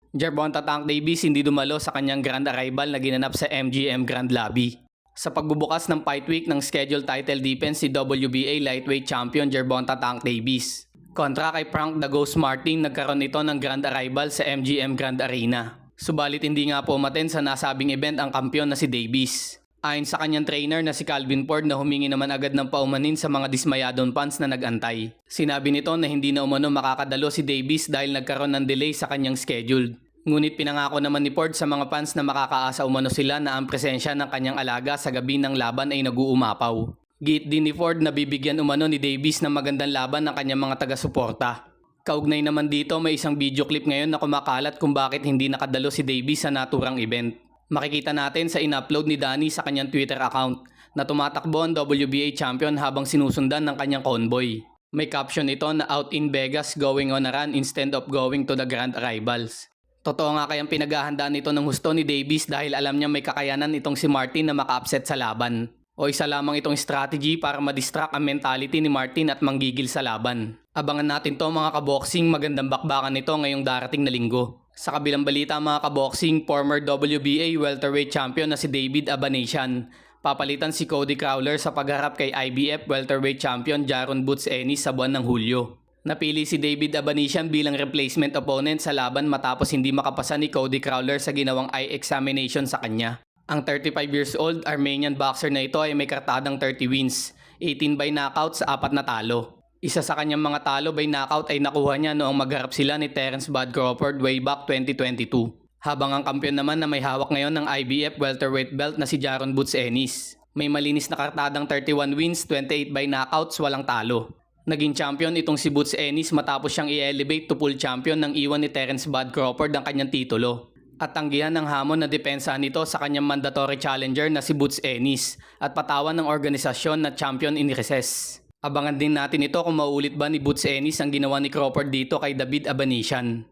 Gervonta Tank Davis hindi dumalo sa kanyang grand arrival na ginanap sa MGM Grand Lobby. Sa pagbubukas ng fight week ng scheduled title defense si WBA lightweight champion Gervonta Tank Davis. Kontra kay Frank The Ghost Martin, nagkaroon ito ng grand arrival sa MGM Grand Arena. Subalit hindi nga po umaten sa nasabing event ang kampiyon na si Davis. Ayon sa kanyang trainer na si Calvin Ford na humingi naman agad ng paumanin sa mga dismayadong fans na nag-antay. Sinabi nito na hindi na umano makakadalo si Davis dahil nagkaroon ng delay sa kanyang schedule. Ngunit pinangako naman ni Ford sa mga fans na makakaasa umano sila na ang presensya ng kanyang alaga sa gabi ng laban ay nag-uumapaw. Giit din ni Ford na bibigyan umano ni Davis ng magandang laban ng kanyang mga taga-suporta. Kaugnay naman dito may isang video clip ngayon na kumakalat kung bakit hindi nakadalo si Davis sa naturang event. Makikita natin sa in-upload ni Danny sa kanyang Twitter account na tumatakbo ang WBA champion habang sinusundan ng kanyang convoy. May caption ito na out in Vegas going on a run instead of going to the grand arrivals. Totoo nga kayang pinaghahandaan ito ng husto ni Davis dahil alam niya may kakayanan itong si Martin na maka-upset sa laban. O isa lamang itong strategy para ma-distract ang mentality ni Martin at manggigil sa laban. Abangan natin to mga kaboxing, magandang bakbakan nito ngayong darating na linggo. Sa kabilang balita mga kaboxing, former WBA welterweight champion na si David Abanesian. Papalitan si Cody Crowler sa pagharap kay IBF welterweight champion Jaron Boots Ennis sa buwan ng Hulyo. Napili si David Abanesian bilang replacement opponent sa laban matapos hindi makapasa ni Cody Crowler sa ginawang eye examination sa kanya. Ang 35 years old Armenian boxer na ito ay may kartadang 30 wins, 18 by knockout sa 4 na talo. Isa sa kanyang mga talo by knockout ay nakuha niya noong magharap sila ni Terence Bud Crawford way back 2022. Habang ang kampiyon naman na may hawak ngayon ng IBF welterweight belt na si Jaron Boots Ennis. May malinis na kartadang 31 wins, 28 by knockouts, walang talo. Naging champion itong si Boots Ennis matapos siyang i-elevate to full champion nang iwan ni Terence Bud Crawford ang kanyang titulo. At tanggihan ng hamon na depensa nito sa kanyang mandatory challenger na si Boots Ennis at patawan ng organisasyon na champion in recess. Abangan din natin ito kung mauulit ba ni Boots Ennis ang ginawa ni Crawford dito kay David Abanesian.